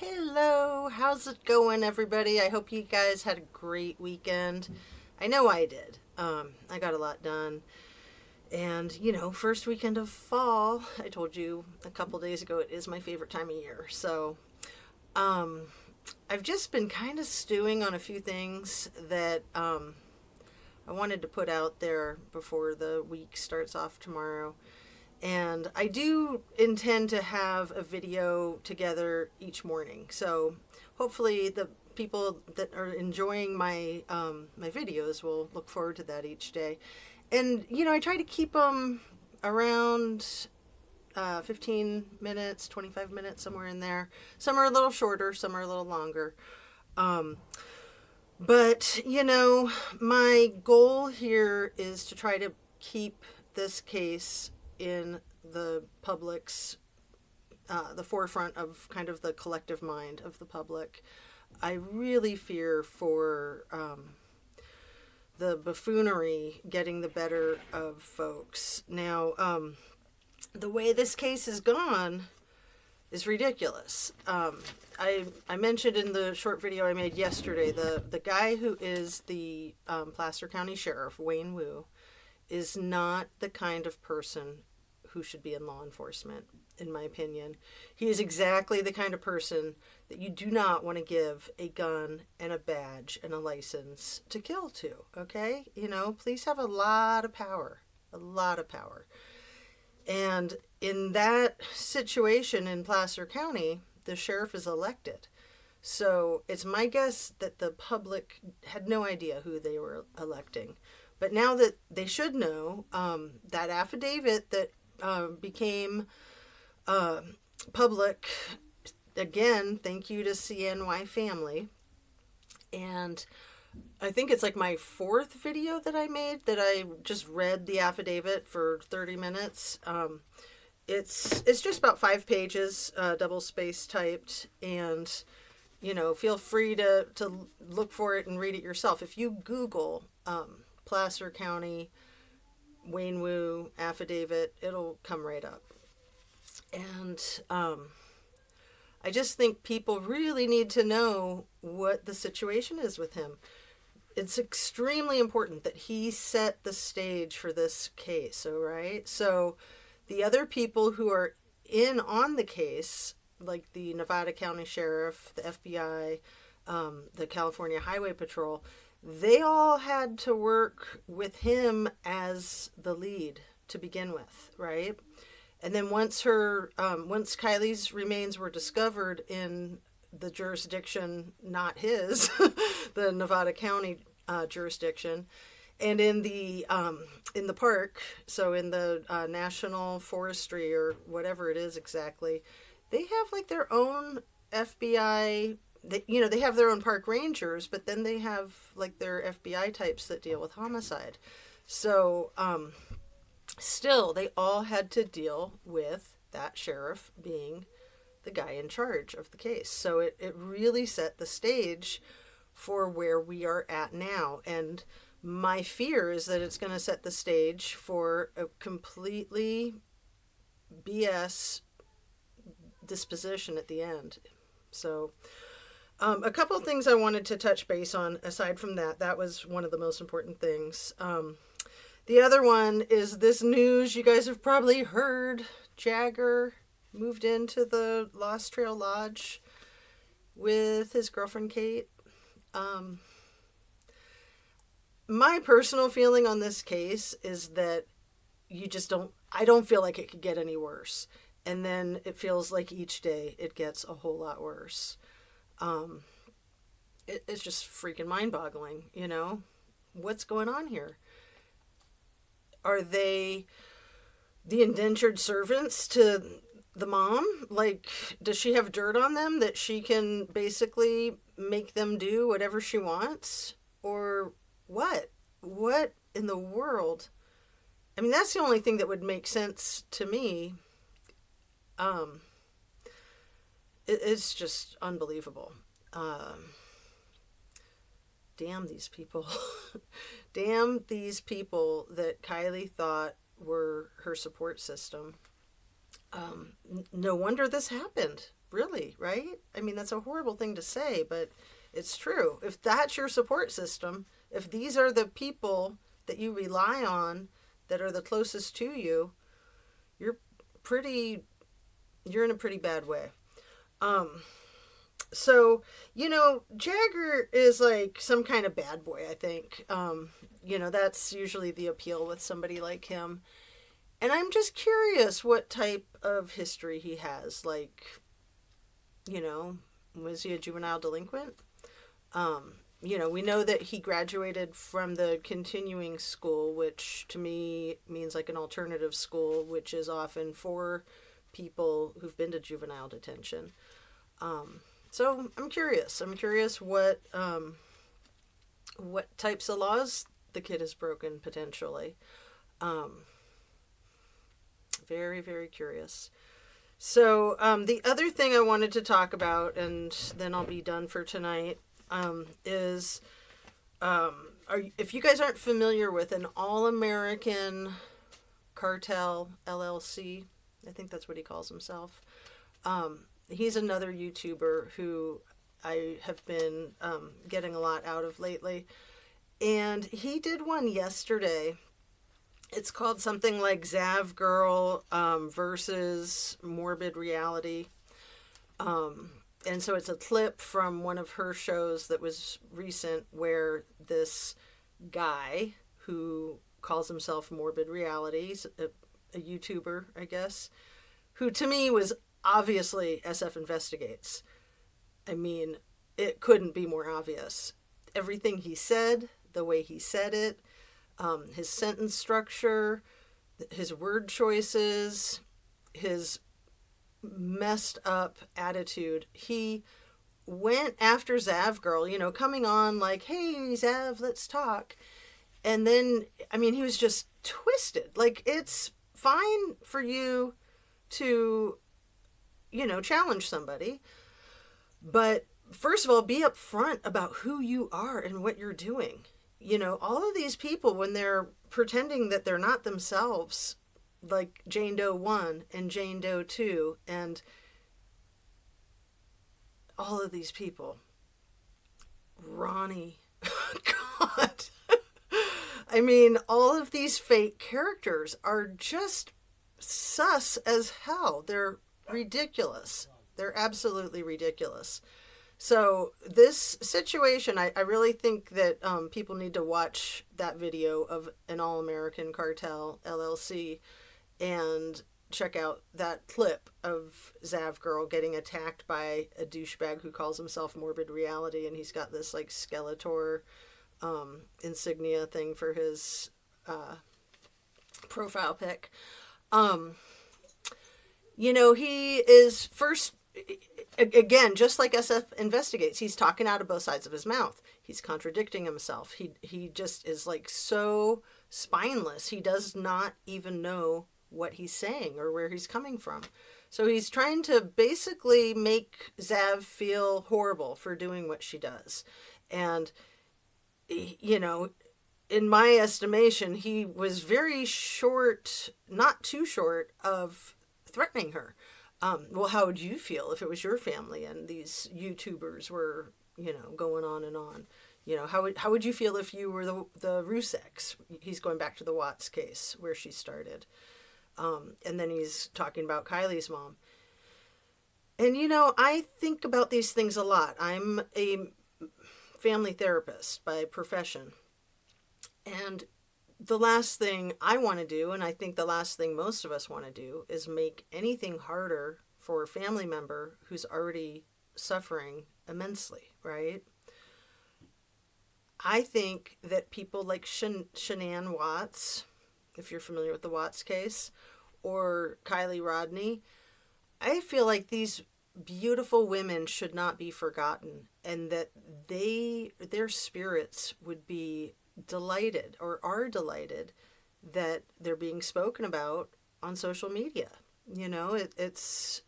Hello, how's it going, everybody? I hope you guys had a great weekend. I know I did. I got a lot done. And, first weekend of fall, I told you a couple days ago, it is my favorite time of year. So, I've just been kind of stewing on a few things that I wanted to put out there before the week starts off tomorrow. And I do intend to have a video together each morning. So hopefully the people that are enjoying my my videos will look forward to that each day. And, I try to keep them around 15 minutes, 25 minutes, somewhere in there. Some are a little shorter, some are a little longer. But, my goal here is to try to keep this case in the public's, the forefront of kind of the collective mind of the public. I really fear for the buffoonery getting the better of folks. Now, the way this case has gone is ridiculous. I mentioned in the short video I made yesterday, the guy who is the Placer County Sheriff, Wayne Wu, is not the kind of person who should be in law enforcement, in my opinion. He is exactly the kind of person that you do not want to give a gun and a badge and a license to kill to, okay? Police have a lot of power, a lot of power. And in that situation in Placer County, the sheriff is elected. So it's my guess that the public had no idea who they were electing. But now that they should know, that affidavit that became public, again, thank you to CNY family. And I think it's like my fourth video that I made that I just read the affidavit for 30 minutes. It's just about 5 pages, double space typed, and feel free to look for it and read it yourself. If you Google Placer County Wayne Wu affidavit, it'll come right up. And I just think people really need to know what the situation is with him. It's extremely important that he set the stage for this case, all right? So the other people who are in on the case, like the Nevada County Sheriff, the FBI, the California Highway Patrol, they all had to work with him as the lead to begin with, right? And then once Kylie's remains were discovered in the jurisdiction, not his, the Nevada County jurisdiction, and in the park, so in the National Forestry or whatever it is exactly, they have like their own FBI. They have their own park rangers, but then they have like their FBI types that deal with homicide. So still, they all had to deal with that sheriff being the guy in charge of the case. So it really set the stage for where we are at now. And my fear is that it's going to set the stage for a completely BS disposition at the end. So a couple of things I wanted to touch base on aside from that. That was one of the most important things. The other one is this news you guys have probably heard. Jagger moved into the Lost Trail Lodge with his girlfriend Kate. My personal feeling on this case is that I don't feel like it could get any worse. And then it feels like each day it gets a whole lot worse. It's just freaking mind-boggling, What's going on here? Are they the indentured servants to the mom? Like, does she have dirt on them that she can basically make them do whatever she wants? Or what? What in the world? I mean, that's the only thing that would make sense to me. It's just unbelievable. Damn these people. Damn these people that Kylie thought were her support system. No wonder this happened. really, right? I mean, that's a horrible thing to say, but it's true. If that's your support system, if these are the people that you rely on that are the closest to you, you're in a pretty bad way. So, Jagger is like some kind of bad boy, I think. That's usually the appeal with somebody like him. And I'm just curious what type of history he has. Like, was he a juvenile delinquent? We know that he graduated from the continuing school, which to me means like an alternative school, which is often for people who've been to juvenile detention. So I'm curious. I'm curious what types of laws the kid has broken potentially. Very, very curious. So the other thing I wanted to talk about, and then I'll be done for tonight, is if you guys aren't familiar with an all-American Cartel LLC, I think that's what he calls himself. He's another YouTuber who I have been getting a lot out of lately. And he did one yesterday. It's called something like Zavgirl versus Morbid Reality. And so it's a clip from one of her shows that was recent where this guy who calls himself Morbid Reality, a YouTuber, I guess, who to me was obviously SF Investigates. I mean, it couldn't be more obvious. Everything he said, the way he said it, his sentence structure, his word choices, his messed up attitude. He went after Zavgirl, coming on like, hey, Zav, let's talk. And then, I mean, he was just twisted. Like, it's fine for you to, challenge somebody. But first of all, be upfront about who you are and what you're doing. All of these people, when they're pretending that they're not themselves, like Jane Doe 1 and Jane Doe 2, and all of these people, Ronnie, God, I mean, all of these fake characters are just sus as hell. They're ridiculous. They're absolutely ridiculous. So this situation, I really think that people need to watch that video of an All-American Cartel LLC and check out that clip of Zavgirl getting attacked by a douchebag who calls himself Morbid Reality, and he's got this like Skeletor insignia thing for his profile pic. He is first, again, just like SF Investigates, he's talking out of both sides of his mouth. He's contradicting himself. He just is like so spineless. He does not even know what he's saying or where he's coming from. So he's trying to basically make Zav feel horrible for doing what she does. And, in my estimation, he was very short, not too short, of threatening her. Well, how would you feel if it was your family and these YouTubers were, going on and on? How would you feel if you were the Ruseks? He's going back to the Watts case where she started. And then he's talking about Kylie's mom. And, I think about these things a lot. I'm a family therapist by profession. And the last thing I want to do, and I think the last thing most of us want to do, is make anything harder for a family member who's already suffering immensely, right? I think that people like Shanann Watts, if you're familiar with the Watts case, or Kylie Rodney, I feel like these beautiful women should not be forgotten, and that their spirits would be delighted, or are delighted, that they're being spoken about on social media. It's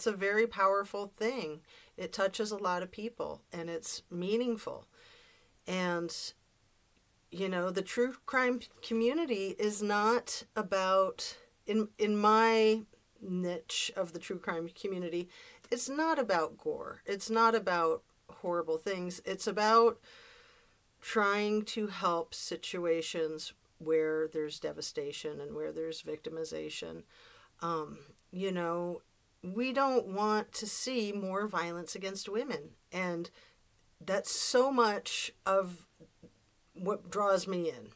a very powerful thing. It touches a lot of people, and it's meaningful. And the true crime community is not about, in my niche of the true crime community, it's not about gore. It's not about horrible things. It's about trying to help situations where there's devastation and where there's victimization. You know, we don't want to see more violence against women. And that's so much of what draws me in,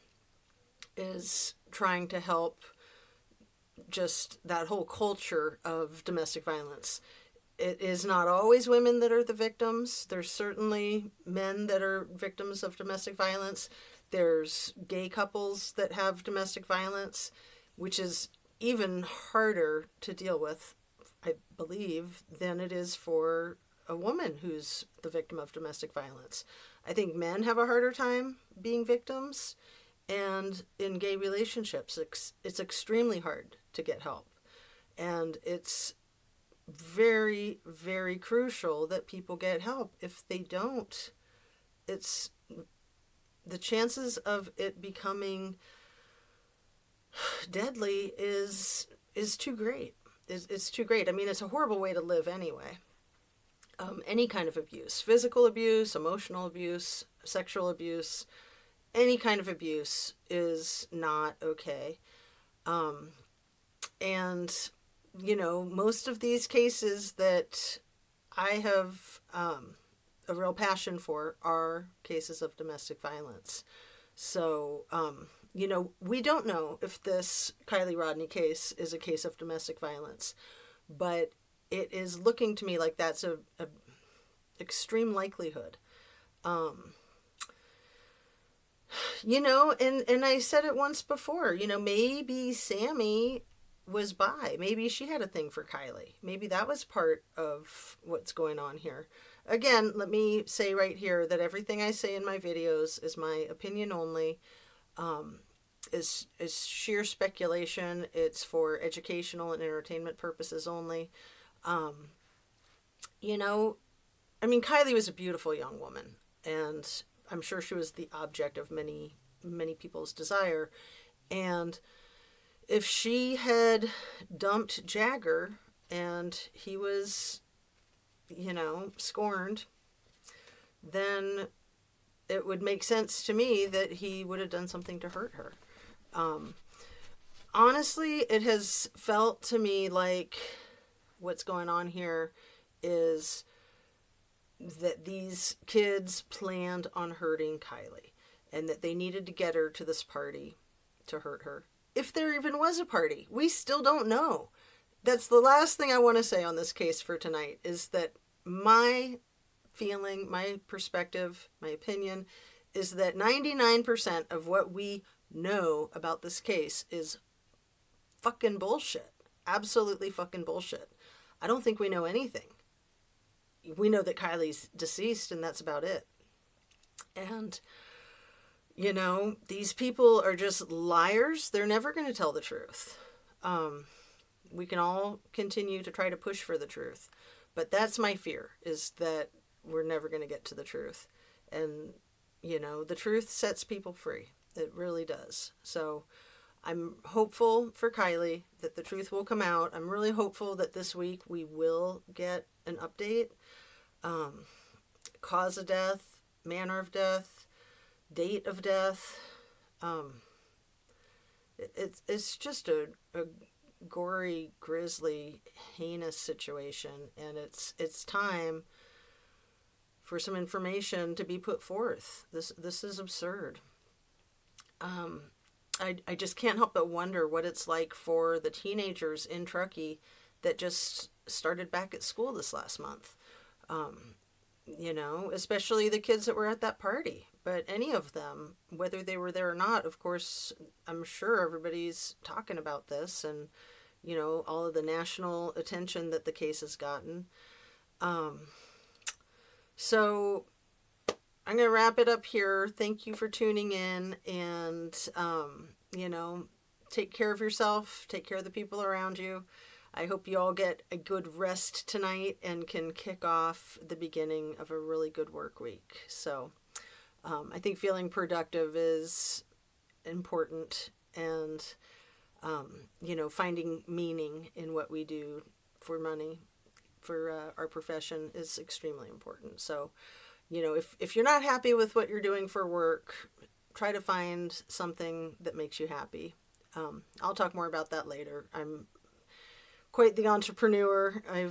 is trying to help just that whole culture of domestic violence. It is not always women that are the victims. There's certainly men that are victims of domestic violence. There's gay couples that have domestic violence, which is even harder to deal with, I believe, than it is for a woman who's the victim of domestic violence. I think men have a harder time being victims, and in gay relationships, it's extremely hard to get help. And it's very, very crucial that people get help. If they don't, it's the chances of it becoming deadly is too great. It's too great. I mean, it's a horrible way to live anyway. Any kind of abuse, physical abuse, emotional abuse, sexual abuse, any kind of abuse is not okay. And, you know, most of these cases that I have a real passion for are cases of domestic violence. So, you know, we don't know if this Kiely Rodni case is a case of domestic violence, but it is looking to me like that's a extreme likelihood. You know, and I said it once before, you know, maybe Sammy was bi. Maybe she had a thing for Kiely. Maybe that was part of what's going on here. Again, let me say right here that everything I say in my videos is my opinion only, is sheer speculation. It's for educational and entertainment purposes only. You know, I mean, Kiely was a beautiful young woman, and I'm sure she was the object of many, many people's desire. And if she had dumped Jagger and he was, you know, scorned, then it would make sense to me that he would have done something to hurt her. Honestly, it has felt to me like what's going on here is that these kids planned on hurting Kiely and that they needed to get her to this party to hurt her. If there even was a party, we still don't know. That's the last thing I want to say on this case for tonight, is that my feeling, my perspective, my opinion is that 99% of what we know about this case is fucking bullshit. Absolutely fucking bullshit. I don't think we know anything. We know that Kiely's deceased, and that's about it. And, you know, these people are just liars. They're never going to tell the truth. We can all continue to try to push for the truth. But that's my fear, is that we're never going to get to the truth. And, you know, the truth sets people free. It really does. So I'm hopeful for Kiely that the truth will come out. I'm really hopeful that this week we will get an update. Cause of death, manner of death, date of death. It's just a gory, grisly, heinous situation, and it's time for some information to be put forth. This is absurd. I just can't help but wonder what it's like for the teenagers in Truckee that just started back at school this last month. You know, especially the kids that were at that party. But any of them, whether they were there or not, of course, I'm sure everybody's talking about this and, you know, all of the national attention that the case has gotten. So I'm going to wrap it up here. Thank you for tuning in, and, you know, take care of yourself, take care of the people around you. I hope you all get a good rest tonight and can kick off the beginning of a really good work week. So I think feeling productive is important, and, you know, finding meaning in what we do for money for our profession is extremely important. So, you know, if you're not happy with what you're doing for work, try to find something that makes you happy. I'll talk more about that later. I'm quite the entrepreneur. I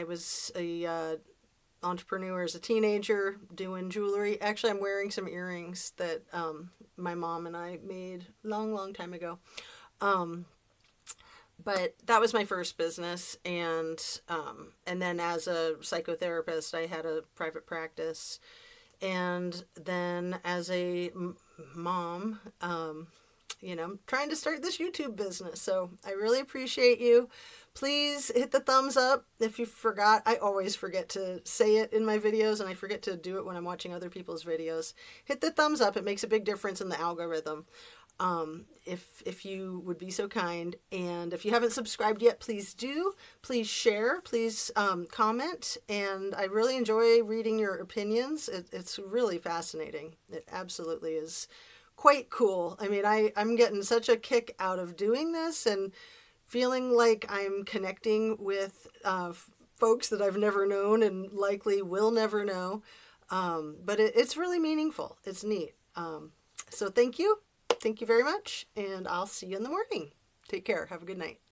was a entrepreneur as a teenager doing jewelry. Actually, I'm wearing some earrings that my mom and I made long time ago. But that was my first business, and then as a psychotherapist, I had a private practice, and then as a mom, you know, I'm trying to start this YouTube business. So I really appreciate you. Please hit the thumbs up if you forgot. I always forget to say it in my videos, and I forget to do it when I'm watching other people's videos. Hit the thumbs up. It makes a big difference in the algorithm. If you would be so kind. And if you haven't subscribed yet, please do. Please share. Please comment. And I really enjoy reading your opinions. It's really fascinating. It absolutely is quite cool. I mean, I'm getting such a kick out of doing this and feeling like I'm connecting with folks that I've never known and likely will never know. But it's really meaningful. It's neat. So thank you. Thank you very much. And I'll see you in the morning. Take care. Have a good night.